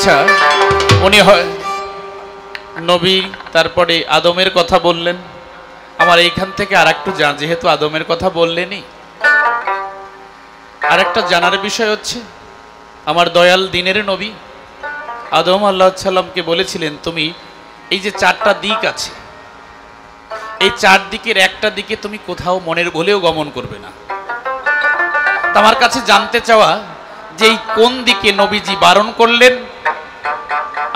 আচ্ছা উনি নবী তারপরে আদমের কথা বললেন, আমার এইখান থেকে আরেকটু জান, যেহেতু আদমের কথা বললেনই, আরেকটা জানার বিষয় হচ্ছে আমার দয়াল দিনের নবী আদম আলাইহিস সালামকে বলেছিলেন, তুমি এই যে চারটা দিক আছে, এই চার দিকের একটা দিকে তুমি কোথাও মনের ভুলেও গমন করবে না। আমার কাছে জানতে চাওয়া যে এই কোন দিকে নবীজি বারণ করলেন,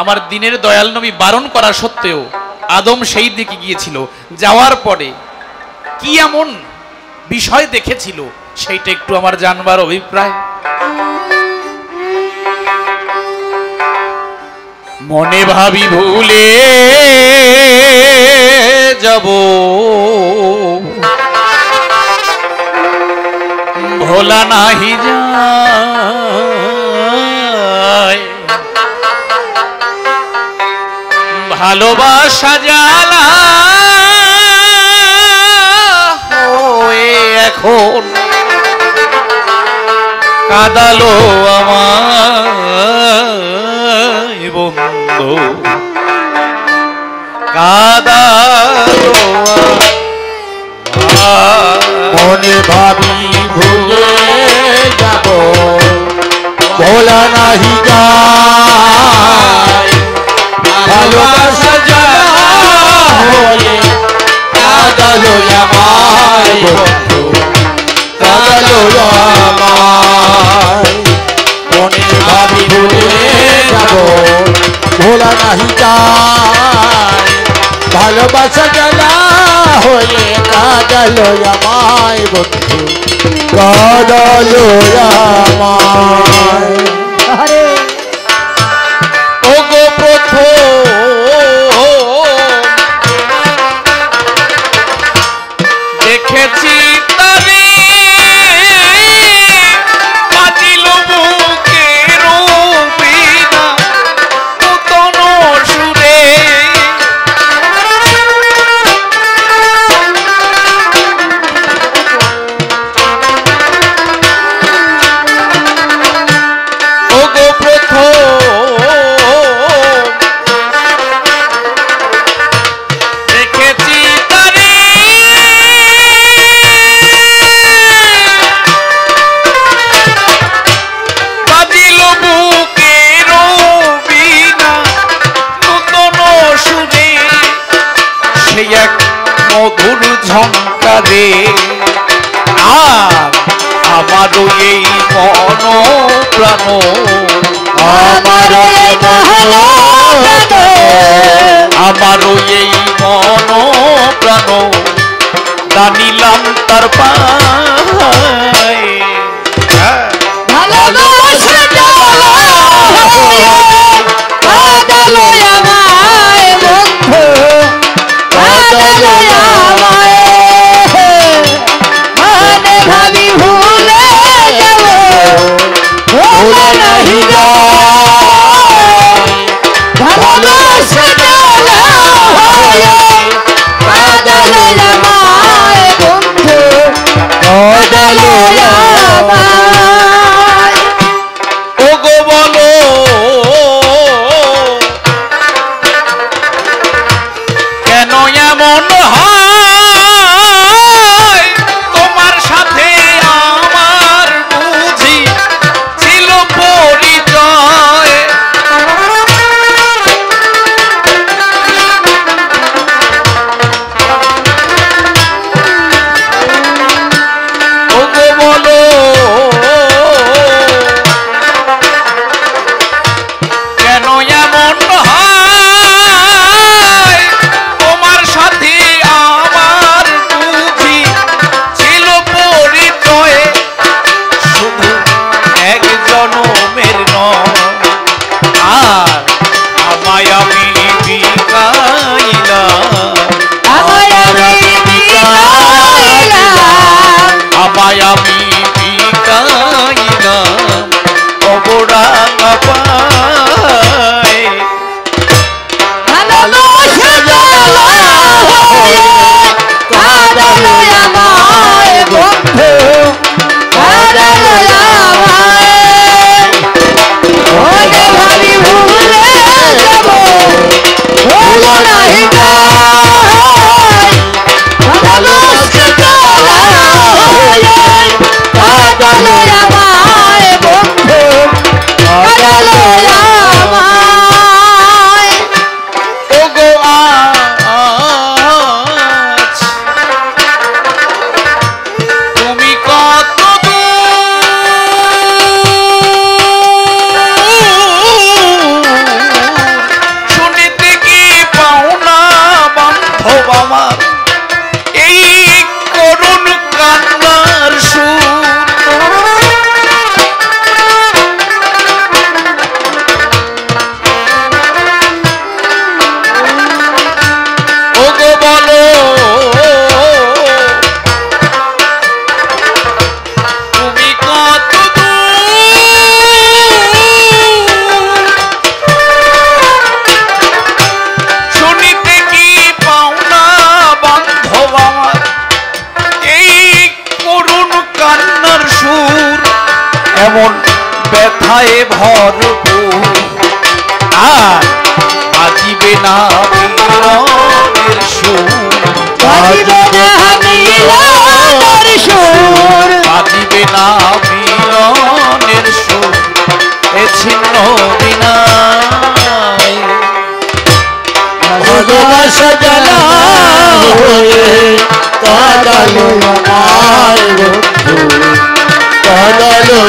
আমার দিনের দয়াল নবী বারণ করা সত্ত্বেও আদম সেই দিকে গিয়েছিল, যাওয়ার পরে কি এমন বিষয় দেখেছিল সেইটা একটু আমার জানবার অভিপ্রায়। মনে ভাবি ভুলে যাব ভোলা নাহি যায়, ভালোবাসা জ্বালা হয়ে এখন কাঁদালো আমায় বন্ধু, কাঁদালো মনে ভাবি ভুলে যাব ভোলা নাহি যায়, ভালোবাসা হয়ে কাঁদালো আমায় বন্ধু, কাঁদালো আমায়। মনে ভাবি ভুলে যাব ভোলা নাহি যায়, ভালোবাসা জ্বালা হয়ে কাঁদালো আমায় বন্ধু, কাঁদালো আমায়। ওগো প্রথম দেখেছি তবে বাজিল বুকের বীণা নূতন সুরে, ওগো প্রথম দেখেছি তারে বাজিল বুকের বীণা নূতন সুরে, সেই এক মধুর ঝংকারে আর আমারও এই মন প্রাণ, আমারও আমারও এই মন প্রাণ দানিলাম তার পায়। ভালোবাসা কাঁদালো আমায় বন্ধু, কাঁদালো আমায়। মনে ভাবি ভুলে যাব ভোলা নাহি যায়, ভালোবাসা হয়ে কাঁদালো আমায় বন্ধু, কাঁদালো আমায়। ওগো বলো কেন এমন হয়, তোমার সাথে আমার বুঝি ছিল পরিচয়, ওগো বলো কেন এমন হয়, তোমার সাথে আমার বান্ধব আমার এই করুণ কান্নার সুর। ওগো বলো তুমি কত শুনিতে কি পাও না বান্ধব আমার এই করুণ কান্নার সুর। এমন ব্যথায় ভরপুর আর বাজিবে না মিলনের সুর। বাজিবে না মিলনের সুর। বাজিবে না মিলনের সুর এ ছিন্ন বিনায়। ভালোবাসা জ্বালা হয়ে কাঁদালো আমার বন্ধু, কাঁদালো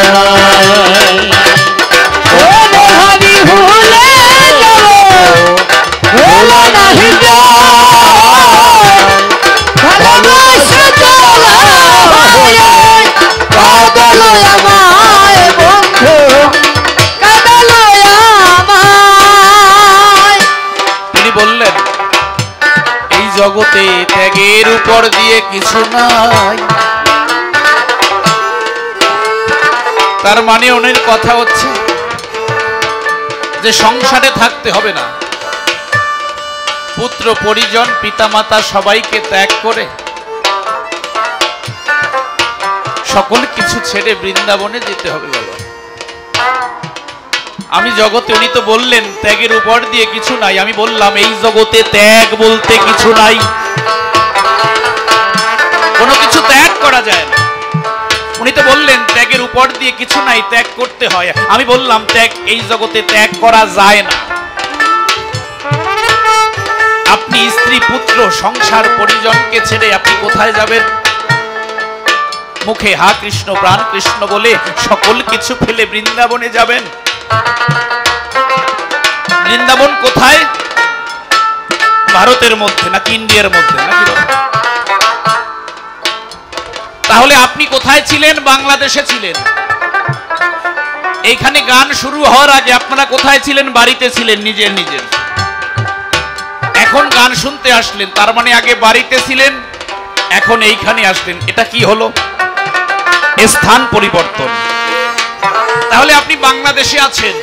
আমায়। ও ভাবি ভুলে যাবো, ভোলা নাহি যায়। ভালোবাসা জ্বালা হয়ে কাঁদালো আমায় বন্ধু, কাঁদালো আমায়। তিনি বললেন এই জগতে ত্যাগের উপর দিয়ে কিছু নাই। তার মানে ওনের কথা হচ্ছে যে সংসারে থাকতে হবে না, পুত্র পরিজন পিতামাতা সবাইকে ত্যাগ করে সকল কিছু ছেড়ে বৃন্দাবনে যেতে হবে। বাবা আমি জগতে, উনি তো বললেন ত্যাগের উপর দিয়ে কিছু নাই। আমি বললাম এই জগতে ত্যাগ বলতে কিছু নাই, কোনো কিছু ত্যাগ করা যায় না। উনি তো বললেন ত্যাগের উপর দিয়ে কিছু নাই, ত্যাগ করতে হয়। আমি বললাম ত্যাগ এই জগতে ত্যাগ করা যায় না। আপনি স্ত্রী পুত্র সংসার পরিজনকে ছেড়ে আপনি কোথায় যাবেন? মুখে হা কৃষ্ণ প্রাণ কৃষ্ণ বলে সকল কিছু ফেলে বৃন্দাবনে যাবেন। বৃন্দাবন কোথায়? ভারতের মধ্যে নাকি ইন্ডিয়ার মধ্যে নাকি? তাহলে আপনি কোথায় ছিলেন? বাংলাদেশে ছিলেন। এইখানে গান শুরু হওয়ার আগে আপনারা কোথায় ছিলেন? বাড়িতে ছিলেন নিজের নিজের। এখন গান শুনতে আসলেন, তার মানে আগে বাড়িতে ছিলেন, এখন এইখানে আসলেন। এটা কি হলো? স্থান পরিবর্তন। তাহলে আপনি বাংলাদেশে আছেন,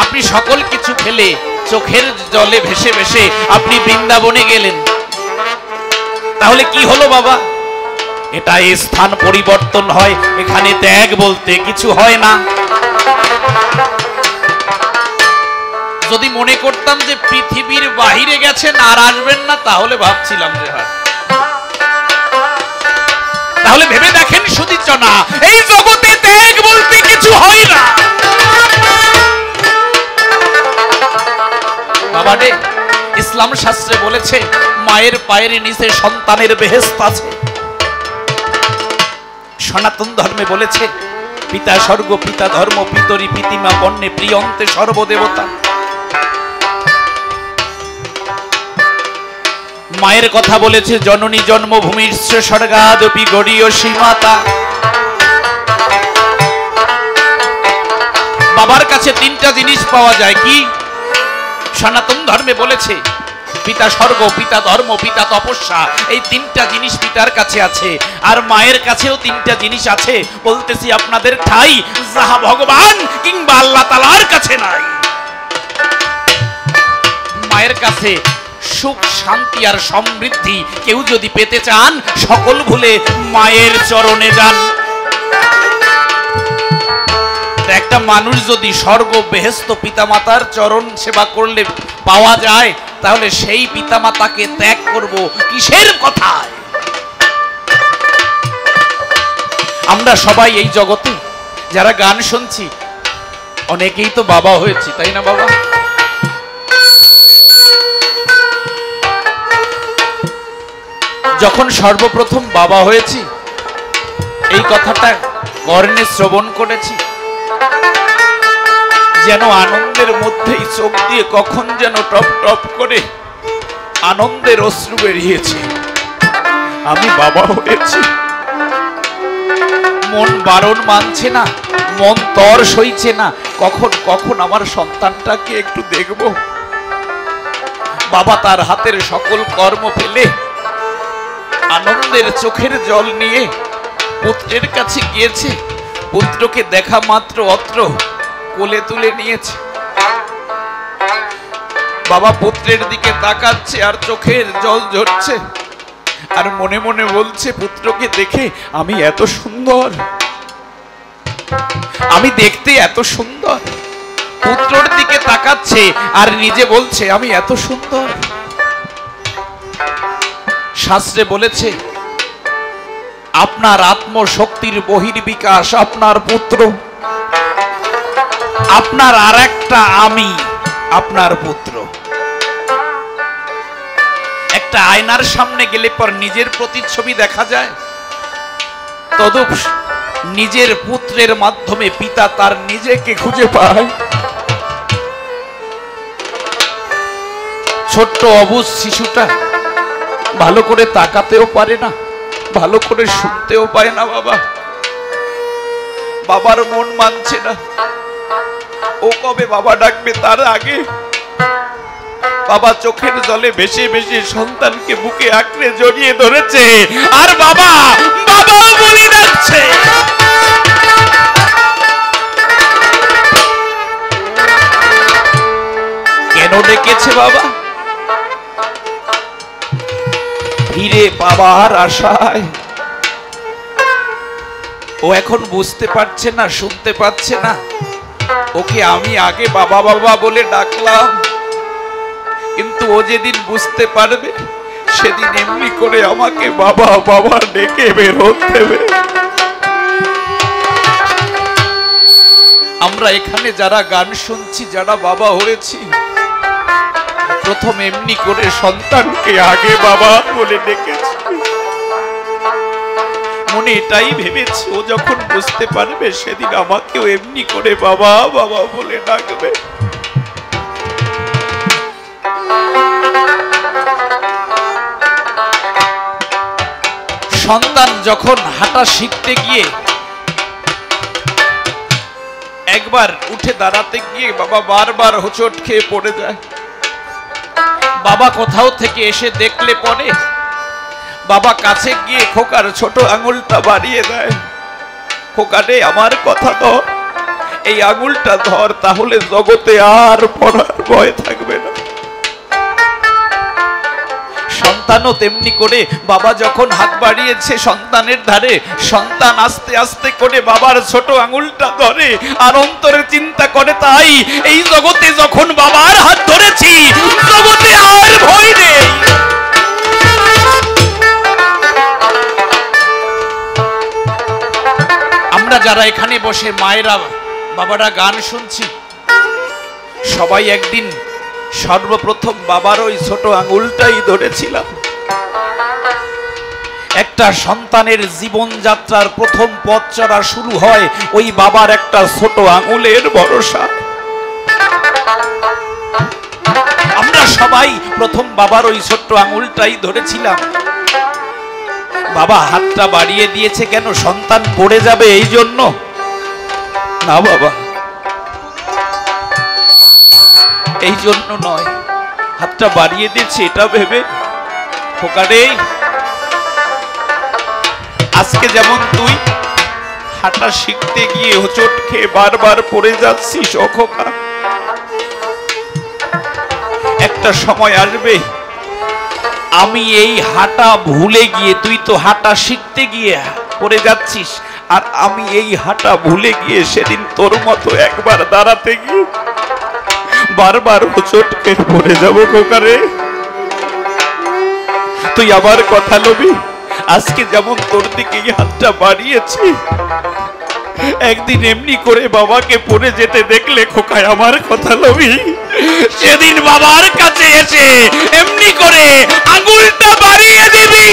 আপনি সকল কিছু ফেলে চোখের জলে ভেসে ভেসে আপনি বৃন্দাবনে গেলেন। তাহলে কি হলো বাবা? এটা স্থান পরিবর্তন হয়, এখানে ত্যাগ বলতে কিছু হয় না। যদি মনে করতাম যে পৃথিবীর বাহিরে গেছেন আর আসবেন না, তাহলে ভাবছিলাম যে হয়। তাহলে ভেবে দেখেন সুদীচনা, এই জগতে ত্যাগ বলতে কিছু হয় না। বাবা রে, ইসলাম শাস্ত্রে বলেছে মায়ের পায়ের নিচে সন্তানের বেহেশত আছে। সনাতন ধর্মে বলেছে পিতা স্বর্গ পিতা ধর্ম পিতরি পিতিমা বন্যে প্রিয়ন্তে সর্বদেবতা। মায়ের কথা বলেছে জননী জন্মভূমির স্বর্গাদপি গড়ীয়সী মাতা। বাবার কাছে তিনটা জিনিস পাওয়া যায়। কি? সনাতন ধর্মে বলেছে পিতা স্বর্গ পিতা ধর্ম পিতা তপস্যা, এই তিনটা জিনিস পিতার কাছে আছে। আর মায়ের কাছেও তিনটা জিনিস আছে। বলতেছি আপনাদের ঠাই যাহা ভগবান কিংবা আল্লাহ তাআলার কাছে নাই। মায়ের কাছে সুখ শান্তি আর সমৃদ্ধি কেউ যদি পেতে চান, সকল ভুলে মায়ের চরণে যান। একটা মানুষ যদি স্বর্গ বেহেশত পিতামাতার চরণ সেবা করলে পাওয়া যায়, তাহলে সেই পিতামাতাকে ত্যাগ করব কিসের কথায়? আমরা সবাই এই জগতে যারা গান শুনছি অনেকেই তো বাবা হয়েছি, তাই না বাবা? যখন সর্বপ্রথম বাবা হয়েছি এই কথাটা কর্ণে শ্রবণ করেছি, যেন আনন্দের মধ্যেই চোখ দিয়ে কখন যেন টপ টপ করে আনন্দের অশ্রু বেরিয়েছে। আমি বাবা হয়েছি। মন বারণ মানছে না, মন তর সইছে না, কখন কখন আমার সন্তানটাকে একটু দেখব। বাবা তার হাতের সকল কর্ম ফেলে আনন্দের চোখের জল নিয়ে পুত্রের কাছে গিয়েছে। পুত্রকে দেখা মাত্র অত্র কোলে তুলে নিয়েছে। বাবা পুত্রের দিকে তাকাচ্ছে আর চোখের জল ঝরছে, আর মনে মনে বলছে, পুত্রকে দেখে আমি এত সুন্দর, আমি দেখতে এত সুন্দর। পুত্রর দিকে তাকাচ্ছে আর নিজে বলছে, আমি এত সুন্দর। শাস্ত্রে বলেছে, আপনার আত্মশক্তির বহির্বিকাশ আপনার পুত্র, আপনার আর একটা আমি আপনার পুত্র। একটা আয়নার সামনে গেলে পর নিজের প্রতিচ্ছবি দেখা যায়, তদুপ নিজের পুত্রের মাধ্যমে পিতা তার নিজেকে খুঁজে পায়। ছোট্ট অবুঝ শিশুটা ভালো করে তাকাতেও পারে না, ভালো করে শুনতেও পায় না। বাবার মন মানছে না। ও কবে বাবা ডাকবে তার আগে বাবা চোখের জলে ভেসে ভেসে সন্তানকে বুকে আঁকড়ে জড়িয়ে ধরেছে, আর বাবা বাবা বলে ডাকছে। কেন ডেকেছে বাবা? ফিরে পাবার আশায়। ও এখন বুঝতে পারছে না, শুনতে পাচ্ছে না। ওকে আমি আগে বাবা বাবা বলে ডাকলাম, কিন্তু ও যেদিন বুঝতে পারবে সেদিন এমনি করে আমাকে বাবা বাবা ডেকে বের হতে দেবে। আমরা এখানে যারা গান শুনছি, যারা বাবা হয়েছি, প্রথম এমনি করে সন্তানকে আগে বাবা বলে ডেকেছি। মনে এটাই ভেবেছি, ও যখন বুঝতে পারবে সেদিন আমাকেও এমনি করে বাবা বাবা বলে ডাকবে। সন্তান যখন হাঁটা শিখতে গিয়ে একবার উঠে দাঁড়াতে গিয়ে বাবা বারবার হোঁচট খেয়ে পড়ে যায়, বাবা কোথাও থেকে এসে দেখলে পরে বাবা কাছে গিয়ে খোকার ছোট আঙুলটা বাড়িয়ে দেয়। খোকা রে, আমার কথা ধর, এই আঙুলটা ধর, তাহলে জগতে আর পড়ার ভয় থাকবে না। সন্তানও তেমনি করে বাবা যখন হাত বাড়িয়েছে সন্তানের ধারে, সন্তান আস্তে আস্তে করে বাবার ছোট আঙুলটা ধরে আর অন্তরে চিন্তা করে, তাই এই জগতে যখন বাবার হাত ধরেছি জগতে আর ভয় নেই। আমরা যারা এখানে বসে মায়েরা বাবারা গান শুনছি, সবাই একদিন সর্বপ্রথম বাবার ওই ছোট আঙুলটাই ধরেছিলাম। একটা সন্তানের জীবনযাত্রার প্রথম পথ চলা শুরু হয় ওই বাবার একটা ছোট আঙুলের ভরসা। আমরা সবাই প্রথম বাবার ওই ছোট্ট আঙুলটাই ধরেছিলাম। বাবা হাতটা বাড়িয়ে দিয়েছে কেন? সন্তান পড়ে যাবে এই জন্য না বাবা, এই জন্য নয়। হাতটা বাড়িয়ে দিয়েছে এটা ভেবে, খোকারে আজকে যেমন তুই হাঁটা শিখতে গিয়ে হোঁচট খেয়ে বারবার পড়ে যাচ্ছিস, ও খোকা, একটা সময় আসবে আমি এই হাঁটা ভুলে গিয়ে, তুই তো হাঁটা শিখতে গিয়ে পড়ে যাচ্ছিস, আর আমি এই হাঁটা ভুলে গিয়ে সেদিন তোর মতো একবার দাঁড়াতে গিয়ে বারবার হোঁচট খেয়ে পড়ে যাবো। খোকারে, তুই আবার কথা লবি। আজকে যেমন তোর দিকে হাতটা বাড়িয়েছি, একদিন এমনি করে বাবাকে পড়ে যেতে দেখলে খোকায় আমার কথা লবি, সেদিন বাবার কাছে এসে এমনি করে আঙুলটা বাড়িয়ে দিবি।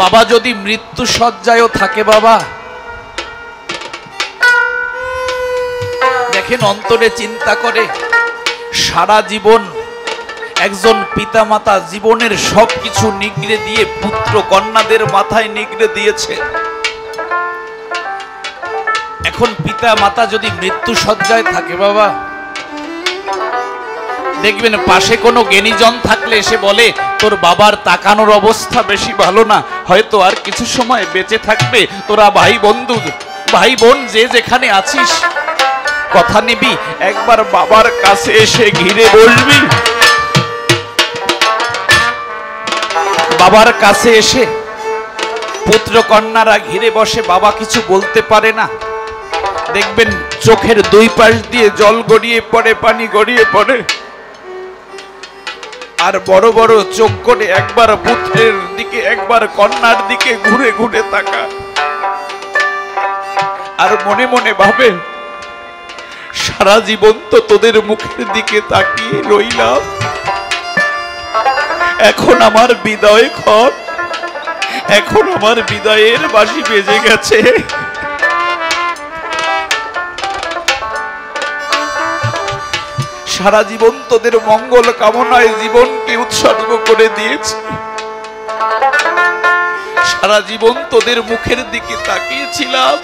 বাবা যদি মৃত্যু শয্যায়ও থাকে, বাবা দেখেন অন্তরে চিন্তা করে সারা জীবন একজন পিতামাতা জীবনের সবকিছু নিগড়ে দিয়ে পুত্র কন্যাদের মাথায় নিগড়ে দিয়েছে। এখন পিতা মাতা যদি মৃত্যু শয্যায় থাকে বাবা, দেখবেন পাশে কোনো জ্ঞানীজন থাকলে এসে বলে তোর বাবার তাকানোর অবস্থা বেশি ভালো না, হয়তো আর কিছু সময় বেঁচে থাকবে, তোরা ভাই বন্ধু ভাই বোন যে যেখানে আছিস কথা নিবি, একবার বাবার কাছে এসে ঘিরে বসবি। বাবার কাছে এসে পুত্র কন্যারা ঘিরে বসে, বাবা কিছু বলতে পারে না, দেখবেন চোখের দুই পাশ দিয়ে জল গড়িয়ে পড়ে, পানি গড়িয়ে পড়ে, আর বড় বড় চোখ করে একবার পুত্রের দিকে একবার কন্যার দিকে ঘুরে ঘুরে তাকা, আর মনে মনে ভাবে সারা জীবন তো তোদের মুখের দিকে তাকিয়ে রইলাম, এখন আমার বিদায় ক্ষণ, এখন আমার বিদায়ের বাঁশি বেজে গেছে। সারা জীবন তোদের মঙ্গল কামনায় জীবনকে উৎসর্গ করে দিয়েছি, সারা জীবন তোদের মুখের দিকে তাকিয়েছিলাম,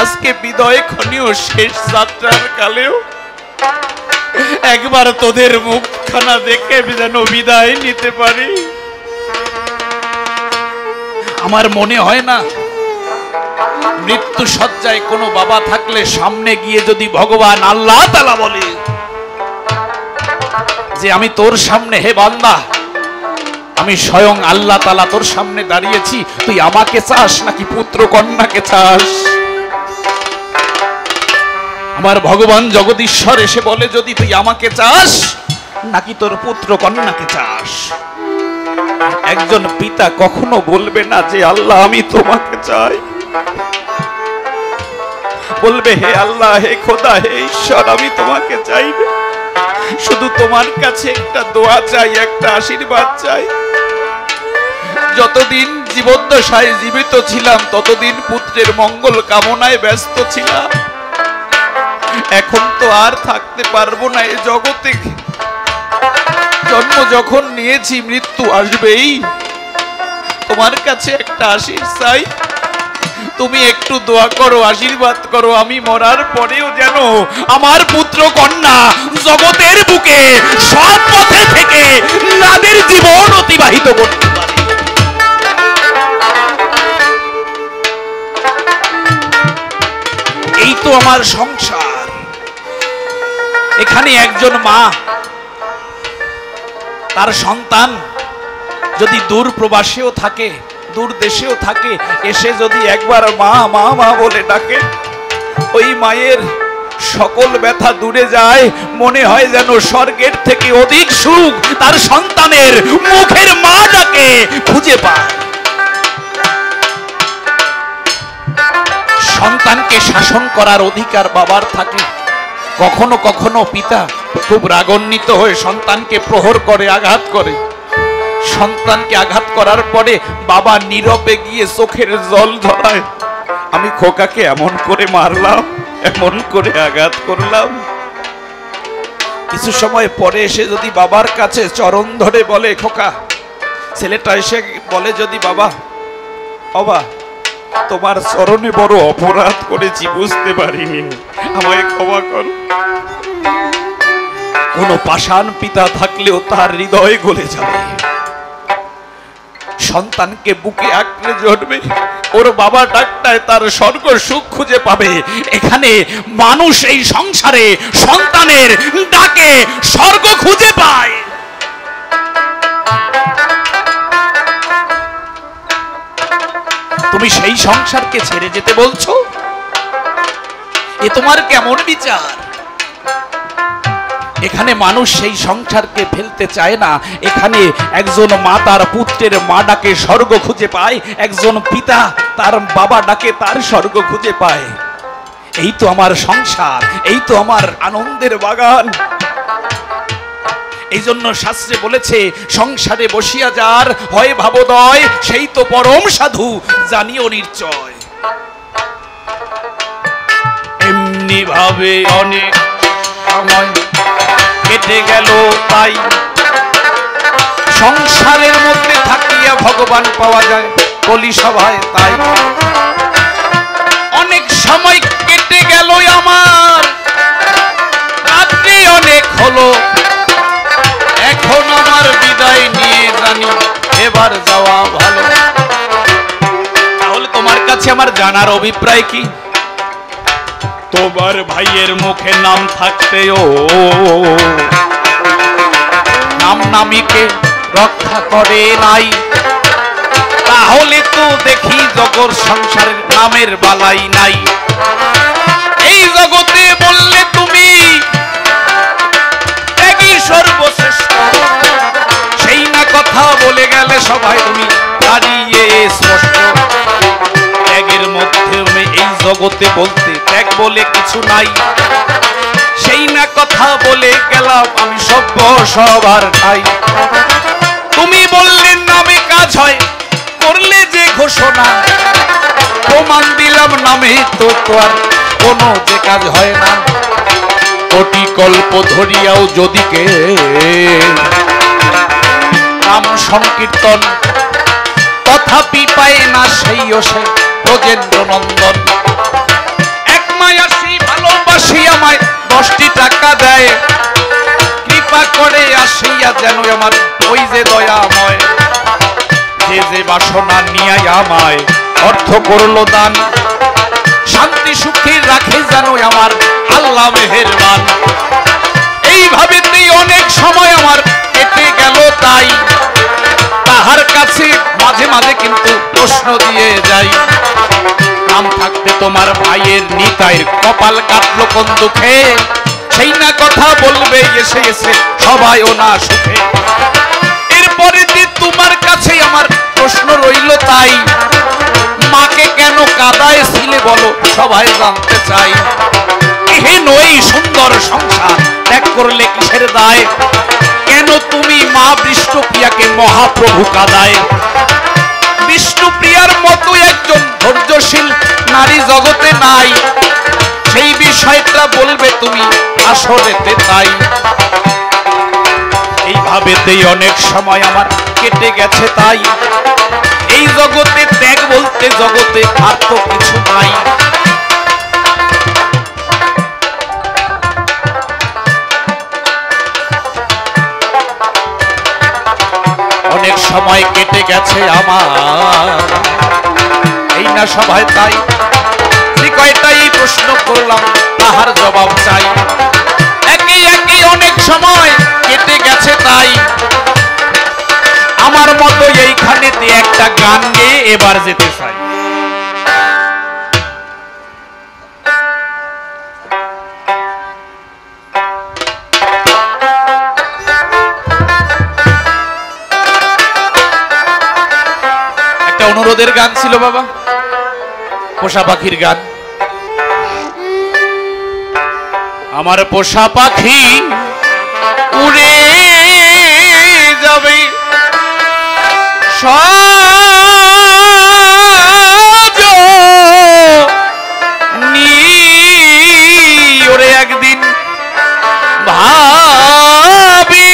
আজকে বিদায় ক্ষণীয় শেষ যাত্রার কালেও একবার তোদের মুখখানা দেখে যেন বিদায় নিতে পারি। আমার মনে হয় না মৃত্যু শয্যায় কোনো বাবা থাকলে সামনে গিয়ে যদি ভগবান আল্লাহ তাআলা বলে যে আমি তোর সামনে, হে বান্দা আমি স্বয়ং আল্লাহ তাআলা তোর সামনে দাঁড়িয়েছি, তুই আমাকে চাস নাকি পুত্র কন্যাকে চাস? আমার ভগবান জগদীশ্বর এসে বলে যদি তুই আমাকে চাস নাকি তোর পুত্র কন্যাকে চাস, একজন পিতা কখনো বলবে না যে আল্লাহ আমি তোমাকে চাই, বলবে হে আল্লাহ, হে খোদা, হে ঈশ্বর আমি তোমাকে চাই, শুধু তোমার কাছে একটা দোয়া চাই, একটা আশীর্বাদ চাই। যতদিন জীবদ্দশায় জীবিত ছিলাম ততদিন পুত্রের মঙ্গল কামনায় ব্যস্ত ছিলাম, এখন তো আর থাকতে পারবো না এই জগতে, জন্ম যখন নিয়েছি মৃত্যু আসবেই, তোমার কাছে একটা আশীর্বাদ চাই, তুমি একটু দোয়া করো, আশীর্বাদ করো, আমি মরার পরেও যেন আমার পুত্র কন্যা জগতের বুকে সৎ পথে থেকে তাদের জীবন অতিবাহিত করতে পারে। এই তো আমার সংসার। এখানে একজন মা তার সন্তান যদি দূর প্রবাসেও থাকে, দূর দেশেও থাকে, এসে যদি একবার মা মা মা বলে ডাকে, ওই মায়ের সকল ব্যথা দূরে যায়, মনে হয় যেন স্বর্গের থেকে অধিক সুখ তার সন্তানের মুখের মা ডাকে খুঁজে পায়। সন্তানকে শাসন করার অধিকার বাবার থাকে, কখনো কখনো পিতা খুব রাগান্বিত হয়ে সন্তানকে প্রহর করে, আঘাত করে, সন্তানকে আঘাত করার পরে বাবা নীরবে গিয়ে চোখের জল ধরায়, আমি খোকাকে এমন করে মারলাম, এমন করে আঘাত করলাম। কিছু সময় পরে এসে যদি বাবার কাছে চরণ ধরে বলে, খোকা, ছেলেটা এসে বলে যদি বাবা, বাবা তোমার চরণে বড় অপরাধ করেছি, বুঝতে পারিনি, আমায় ক্ষমা কর। কোন পাষাণ পিতা থাকলেও তার হৃদয় গলে যাবে, সন্তানকে বুকে আঁকড়ে ধরবে, ওর বাবা ডাকটায় তার স্বর্গ সুখ খুঁজে পাবে। এখানে মানুষ এই সংসারে সন্তানের ডাকে স্বর্গ খুঁজে পায়। তুমি সেই সংসারকে ছেড়ে যেতে বলছো? এ তোমার কেমন বিচার? এখানে মানুষ সেই সংসারকে ফেলতে চায় না। এখানে একজন মা তার পুত্রের মা ডাকে স্বর্গ খুঁজে পায়, একজন পিতা তার বাবা ডাকে তার স্বর্গ খুঁজে পায়। এই তো আমার সংসার, এই তো আমার আনন্দের বাগান। এই জন্য শাস্ত্রে বলেছে, সংসারে বসিয়া যার হয় ভাবোদয়, সেই তো পরম সাধু জানিও নিশ্চয়। এমনি ভাবে অনেক সময় কেটে গেল তাই সংসারের মধ্যে থাকিয়া ভগবান পাওয়া যায় বলি সভায় তাই অনেক সময় কেটে গেল আমার রাত্রি অনেক হলো এখন আমার বিদায় নিয়ে জানি এবার যাওয়া ভালো তাহলে তোমার কাছে আমার জানার অভিপ্রায় কি তোমার ভাইয়ের মুখে নাম থাকতেও নাম নামীকে রক্ষা করে নাই তাহলে তো দেখি জগৎ সংসারের নামের বালাই নাই এই জগতে বললে তুমি একই সর্বশ্রেষ্ঠ সেই না কথা বলে গেলে সবাই তুমি দাঁড়িয়ে স্পষ্ট ত্যাগের মধ্যে এই জগতে বলতে ত্যাগ বলে কিছু নাই সেই না কথা বলে গেলাম আমি সভ্য সবার ঠাই তুমি বললে নামে কাজ হয় করলে যে ঘোষণা প্রমাণ দিলাম নামে তো আর কোনো যে কাজ হয় না কোটি কল্প ধরিয়াও যদি কে নাম সংকীর্তন তথাপি পায় না সেই সে ব্রজেন্দ্র নন্দন এক মায়াসী ভালোবাসি আমায় 10টি টাকা দেয় কৃপা করে আসিয়া যেন আমার ওই যে দয়াময় যে যে বাসনা নিয়ে আমায় অর্থ করলো দান শান্তি সুখী রাখে যেন আমার আল্লাহ মেহেরবান এইভাবে অনেক সময় আমার কেটে গেল তাই তাহার কাছে মাঝে মাঝে কিন্তু প্রশ্ন দিয়ে যাই নাম থাকতে তোমার ভাইয়ের নিতাইয়ের কপাল কাটলো কোন দুঃখে সেই না কথা বলবে এসে এসে সবাই ও না সুখে এরপরে তোমার কাছে আমার প্রশ্ন রইল তাই মাকে কেন কাঁদাইছিলে বলো সবাই জানতে চাই এহেন ওই সুন্দর সংসার ত্যাগ করলে কিসের দায় কেন তুমি মা বিষ্ণুপ্রিয়াকে মহাপ্রভু কাঁদায় বিষ্ণুপ্রিয়ার মতো একজন ধৈর্যশীল নারী জগতে নাই সেই বিষয়টা বলবে তুমি আসলেতে তাই এইভাবেতেই অনেক সময় আমার কেটে গেছে তাই এই জগতে ত্যাগ বলতে জগতে আর তো কিছু নাই অনেক সময় কেটে গেছে আমার এই না সবাই তাই যে কয়টাই প্রশ্ন করলাম তাহার জবাব চাই একই একই অনেক সময় কেটে গেছে তাই আমার মতো এইখানে একটা গান গেয়ে এবার যেতে চাই একটা অনুরোধের গান ছিল বাবা পোষা পাখির গান আমার পোষা পাখি উড়ে যাবে ওরে একদিন ভাবি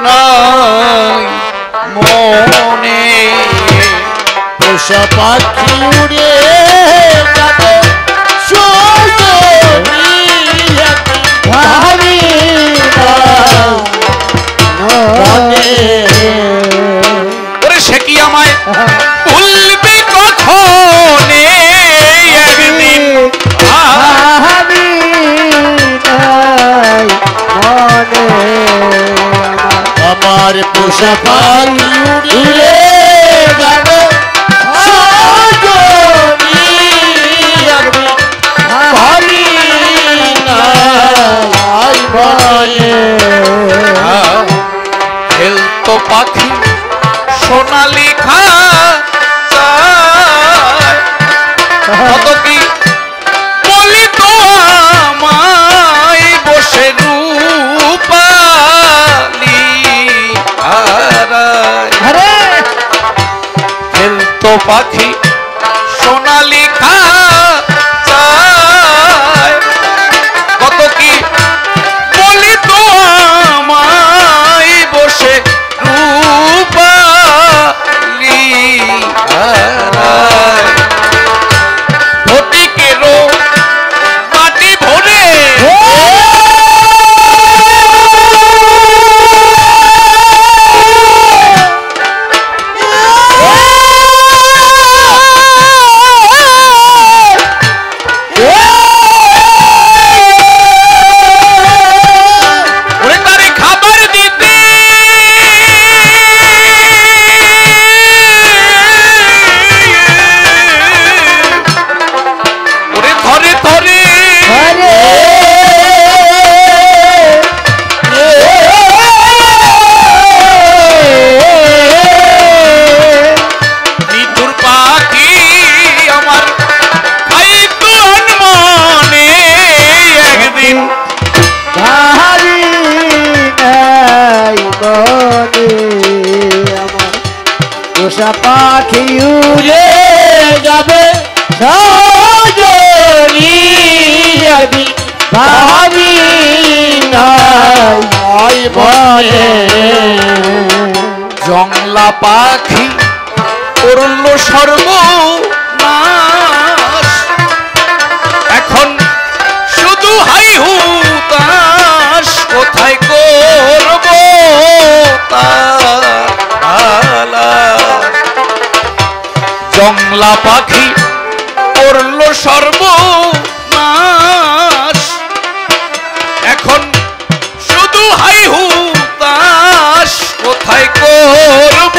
নাই মনে পোষা পাখি উড়ে যাবে ভাবি ওরে সে কি আমায় ভুলবি কখনে একদিন ভাবি নাই মনে আমার পোষা পাখি উড়ে যাবে ভাবি নাই মনে খেলতো পাখি সোনালি খা কত কি বলি তো আমায় বসে রূপালি বনে জংলা পাখি করল সর্বনাশ, এখন শুধু হাই হুতাশ, কোথায় করব তালাশ। জংলা পাখি করল সর্বনাশ, এখন শুধু হাই হুতাশ, কোথায় করব